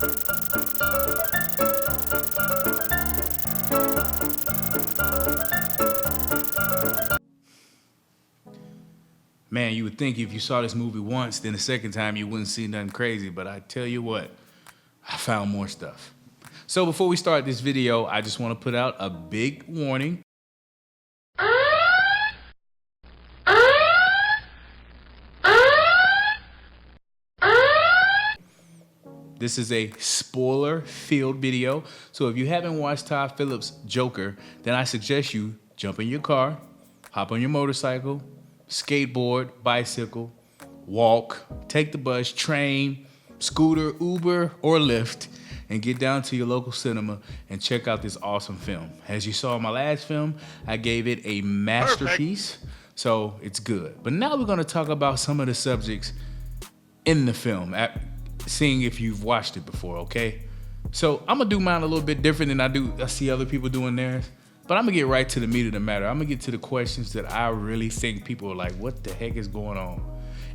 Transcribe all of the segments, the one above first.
Man, you would think if you saw this movie once, then the second time you wouldn't see nothing crazy, but I tell you what, I found more stuff. So before we start this video, I just want to put out a big warning. This is a spoiler-filled video, so if you haven't watched Todd Phillips' Joker, then I suggest you jump in your car, hop on your motorcycle, skateboard, bicycle, walk, take the bus, train, scooter, Uber, or Lyft, and get down to your local cinema and check out this awesome film. As you saw in my last film, I gave it a masterpiece, so it's good. But now we're gonna talk about some of the subjects in the film, seeing if you've watched it before, okay? So I'm gonna do mine a little bit different than I see other people doing theirs. But I'm gonna get right to the meat of the matter. I'm gonna get to the questions that I really think people are like, what the heck is going on?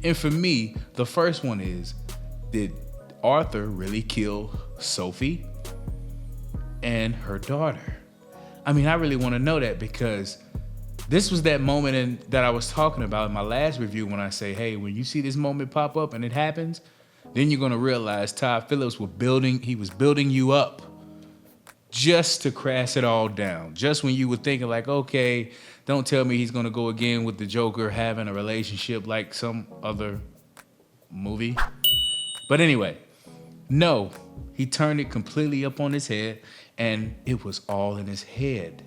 And for me, the first one is, did Arthur really kill Sophie and her daughter? I mean, I really wanna know that because this was that moment that I was talking about in my last review when I say, hey, when you see this moment pop up and it happens, then you're gonna realize Todd Phillips was building you up just to crash it all down. Just when you were thinking like, okay, don't tell me he's gonna go again with the Joker having a relationship like some other movie. But anyway, no, he turned it completely up on his head and it was all in his head.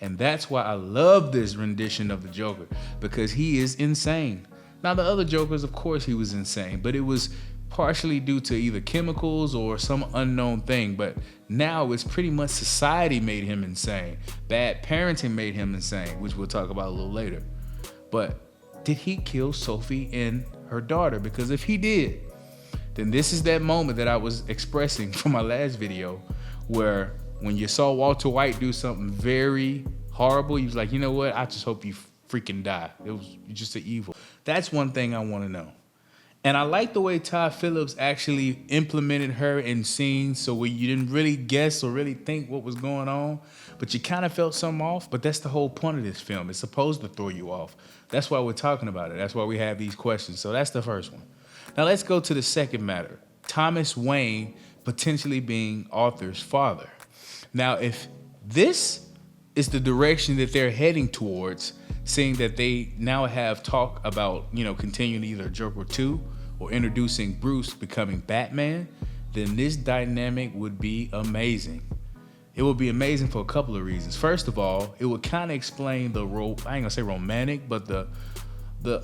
And that's why I love this rendition of the Joker, because he is insane. Now the other Jokers, of course he was insane, but it was partially due to either chemicals or some unknown thing, but now it's pretty much society made him insane. Bad parenting made him insane, which we'll talk about a little later. But did he kill Sophie and her daughter? Because if he did, then this is that moment that I was expressing from my last video, where when you saw Walter White do something very horrible, he was like, you know what? I just hope you freaking die. It was just an evil. That's one thing I want to know. And I like the way Todd Phillips actually implemented her in scenes so where you didn't really guess or really think what was going on, but you kind of felt something off. But that's the whole point of this film. It's supposed to throw you off. That's why we're talking about it. That's why we have these questions. So that's the first one. Now let's go to the second matter. Thomas Wayne potentially being Arthur's father. Now, if this is the direction that they're heading towards, seeing that they now have talk about, continuing either Joker 2 or introducing Bruce becoming Batman, then this dynamic would be amazing. It would be amazing for a couple of reasons. First of all, it would kind of explain I ain't gonna say romantic, but the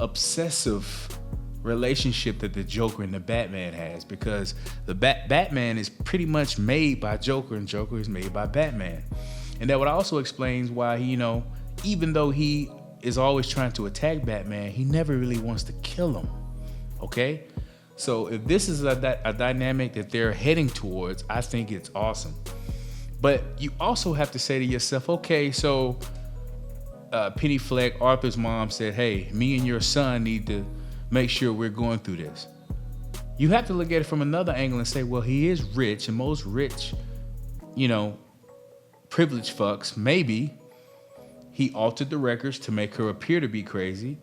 obsessive relationship that the Joker and the Batman has, because the Batman is pretty much made by Joker and Joker is made by Batman. And that would also explain why, even though he is always trying to attack Batman, he never really wants to kill him, okay? So if this is a dynamic that they're heading towards, I think it's awesome. But you also have to say to yourself, okay, so Penny Fleck, Arthur's mom, said, hey, me and your son need to make sure we're going through this. You have to look at it from another angle and say, well, he is rich, and most rich, privileged fucks, maybe he altered the records to make her appear to be crazy,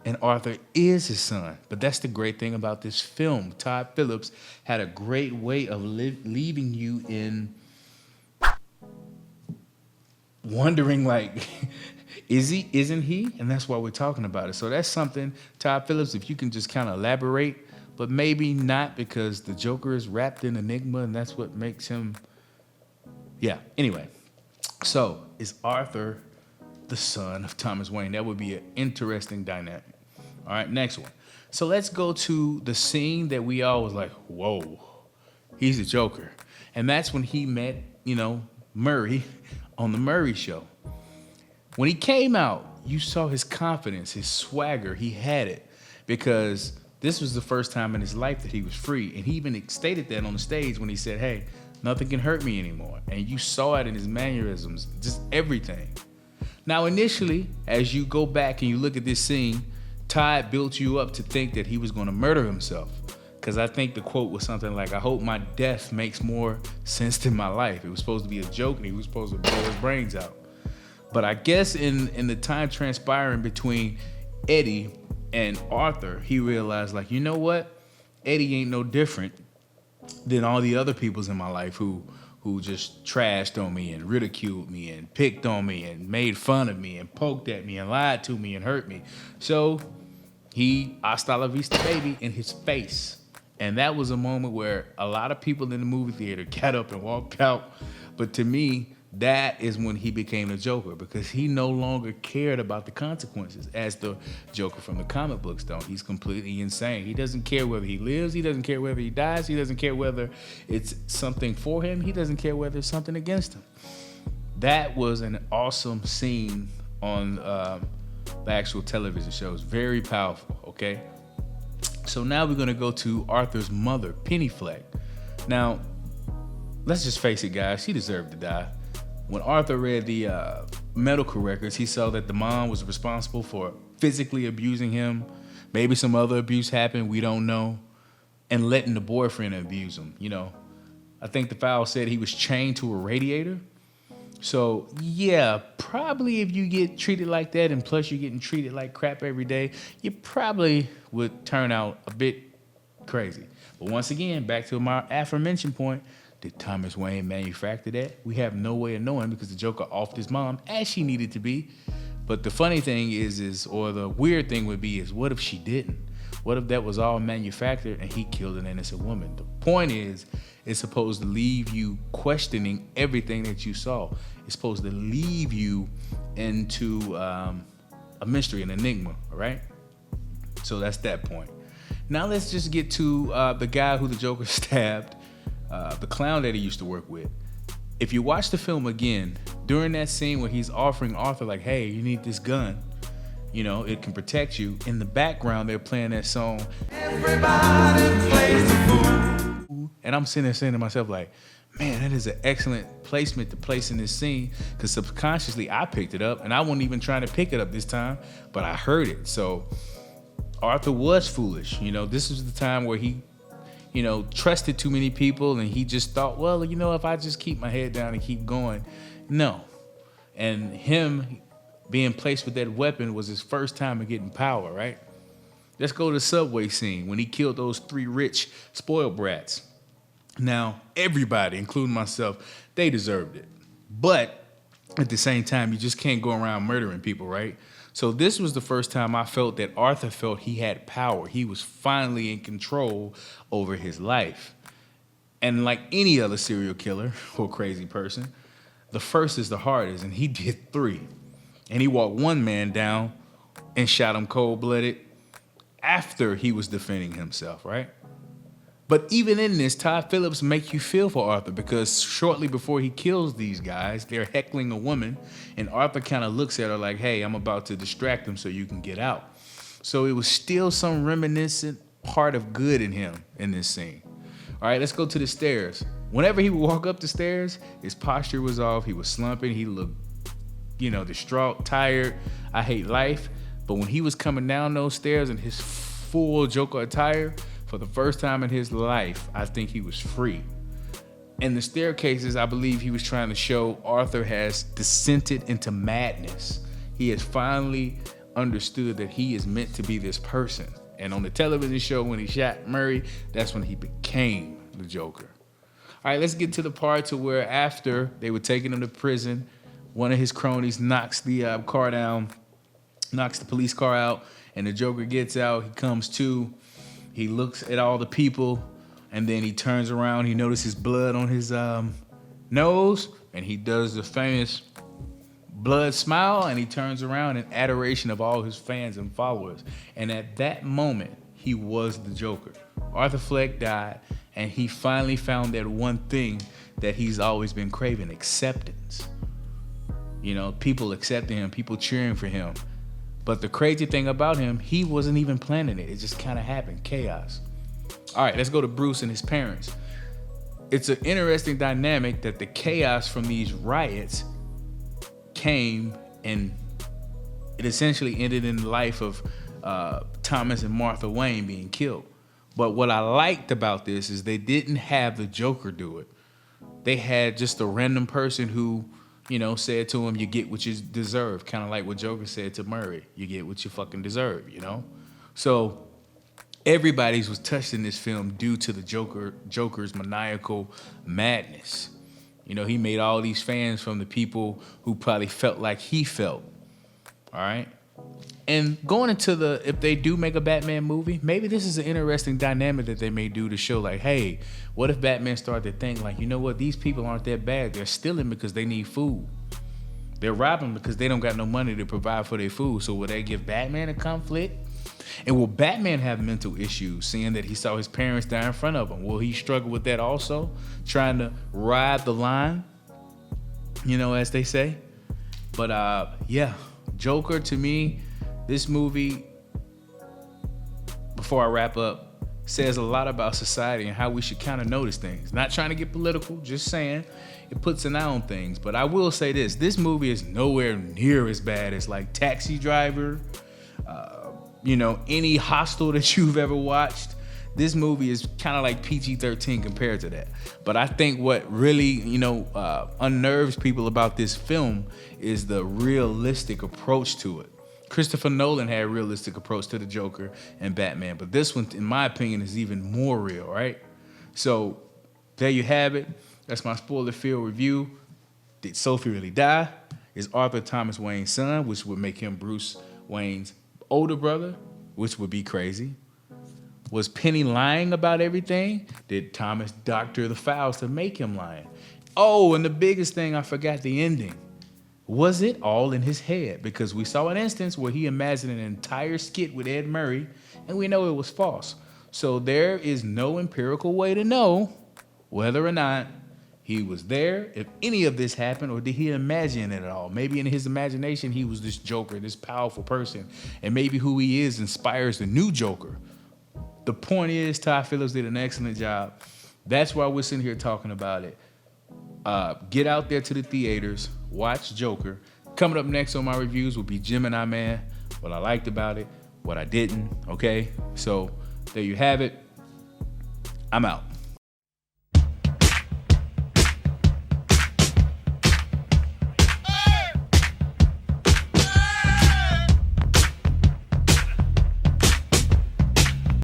and Arthur is his son. But that's the great thing about this film. Todd Phillips had a great way of leaving you in wondering, like, is he, isn't he? And that's why we're talking about it. So that's something, Todd Phillips, if you can just kind of elaborate, but maybe not, because the Joker is wrapped in enigma, and that's what makes him, yeah. Anyway, so is Arthur the son of Thomas Wayne? That would be an interesting dynamic. All right, next one. So let's go to the scene that we all was like, whoa, he's the Joker. And that's when he met, Murray on the Murray Show. When he came out, you saw his confidence, his swagger. He had it, because this was the first time in his life that he was free. And he even stated that on the stage when he said, hey, nothing can hurt me anymore. And you saw it in his mannerisms, just everything. Now, initially, as you go back and you look at this scene, Todd built you up to think that he was going to murder himself, because I think the quote was something like, "I hope my death makes more sense than my life." It was supposed to be a joke, and he was supposed to blow his brains out. But I guess in the time transpiring between Eddie and Arthur, he realized, like, you know what? Eddie ain't no different than all the other peoples in my life who just trashed on me and ridiculed me and picked on me and made fun of me and poked at me and lied to me and hurt me. So he hasta la vista baby in his face. And that was a moment where a lot of people in the movie theater got up and walked out. But to me, that is when he became the Joker, because he no longer cared about the consequences as the Joker from the comic books don't. He's completely insane. He doesn't care whether he lives. He doesn't care whether he dies. He doesn't care whether it's something for him. He doesn't care whether it's something against him. That was an awesome scene on the actual television show. It's very powerful, okay? So now we're going to go to Arthur's mother, Penny Fleck. Now, let's just face it, guys. She deserved to die. When Arthur read the medical records, he saw that the mom was responsible for physically abusing him. Maybe some other abuse happened, we don't know. And letting the boyfriend abuse him, you know. I think the file said he was chained to a radiator. So, yeah, probably if you get treated like that, and plus you're getting treated like crap every day, you probably would turn out a bit crazy. But once again, back to my aforementioned point, did Thomas Wayne manufacture that? We have no way of knowing, because the Joker offed his mom as she needed to be. But the funny thing is, or the weird thing would be, is what if she didn't? What if that was all manufactured and he killed an innocent woman? The point is, it's supposed to leave you questioning everything that you saw. It's supposed to leave you into a mystery, an enigma, all right? So that's that point. Now let's just get to the guy who the Joker stabbed, the clown that he used to work with. If you watch the film again, during that scene where he's offering Arthur, like, hey, you need this gun, you know, it can protect you. In the background, they're playing that song, Everybody Plays the Fool. And I'm sitting there saying to myself, like, man, that is an excellent placement to place in this scene, because subconsciously I picked it up, and I wasn't even trying to pick it up this time, but I heard it. So Arthur was foolish. You know, this was the time where he, you know, trusted too many people, and he just thought, well, you know, if I just keep my head down and keep going. No. And him being placed with that weapon was his first time of getting power, right? Let's go to the subway scene when he killed those 3 rich spoiled brats. Now, everybody, including myself, they deserved it. But at the same time, you just can't go around murdering people, right? So this was the first time I felt that Arthur felt he had power. He was finally in control over his life. And like any other serial killer or crazy person, the first is the hardest, and he did 3. And he walked one man down and shot him cold-blooded after he was defending himself, right? But even in this, Todd Phillips make you feel for Arthur, because shortly before he kills these guys, they're heckling a woman, and Arthur kind of looks at her like, hey, I'm about to distract them so you can get out. So it was still some reminiscent part of good in him in this scene. All right, let's go to the stairs. Whenever he would walk up the stairs, his posture was off. He was slumping. He looked, you know, distraught, tired. I hate life. But when he was coming down those stairs in his full Joker attire, for the first time in his life, I think he was free. And the staircases, I believe he was trying to show Arthur has descended into madness. He has finally understood that he is meant to be this person. And on the television show, when he shot Murray, that's when he became the Joker. All right, let's get to the part to where after they were taking him to prison, one of his cronies knocks the car down, knocks the police car out, and the Joker gets out. He comes to. He looks at all the people, and then he turns around. He notices blood on his nose, and he does the famous blood smile, and he turns around in adoration of all his fans and followers. And at that moment, he was the Joker. Arthur Fleck died, and he finally found that one thing that he's always been craving: acceptance. You know, people accepting him, people cheering for him. But the crazy thing about him, he wasn't even planning it. It just kind of happened, chaos. All right, let's go to Bruce and his parents. It's an interesting dynamic that the chaos from these riots came, and it essentially ended in the life of Thomas and Martha Wayne being killed. But what I liked about this is they didn't have the Joker do it. They had just a random person who, said to him, "You get what you deserve." Kind of like what Joker said to Murray, "You get what you fucking deserve." So everybody was touched in this film due to the Joker's maniacal madness. He made all these fans from the people who probably felt like he felt. All right. And going into if they do make a Batman movie, maybe this is an interesting dynamic that they may do to show like, hey, what if Batman started to think like, you know what, these people aren't that bad. They're stealing because they need food. They're robbing because they don't got no money to provide for their food. So will they give Batman a conflict? And will Batman have mental issues seeing that he saw his parents die in front of him? Will he struggle with that also? Trying to ride the line, as they say. But yeah, Joker to me, this movie, before I wrap up, says a lot about society and how we should kind of notice things. Not trying to get political, just saying it puts an eye on things. But I will say this movie is nowhere near as bad as like Taxi Driver, any Hostel that you've ever watched. This movie is kind of like PG-13 compared to that. But I think what really, unnerves people about this film is the realistic approach to it. Christopher Nolan had a realistic approach to the Joker and Batman, but this one, in my opinion, is even more real, right? So there you have it. That's my spoiler-filled review. Did Sophie really die? Is Arthur Thomas Wayne's son, which would make him Bruce Wayne's older brother, which would be crazy. Was Penny lying about everything? Did Thomas doctor the files to make him lying? Oh, and the biggest thing, I forgot the ending. Was it all in his head? Because we saw an instance where he imagined an entire skit with Ed Murray, and we know it was false. So there is no empirical way to know whether or not he was there, if any of this happened, or did he imagine it at all? Maybe in his imagination, he was this Joker, this powerful person, and maybe who he is inspires the new Joker. The point is, Todd Phillips did an excellent job. That's why we're sitting here talking about it. Get out there to the theaters, watch Joker. Coming up next on my reviews will be Gemini Man, what I liked about it, what I didn't, okay? So there you have it. I'm out.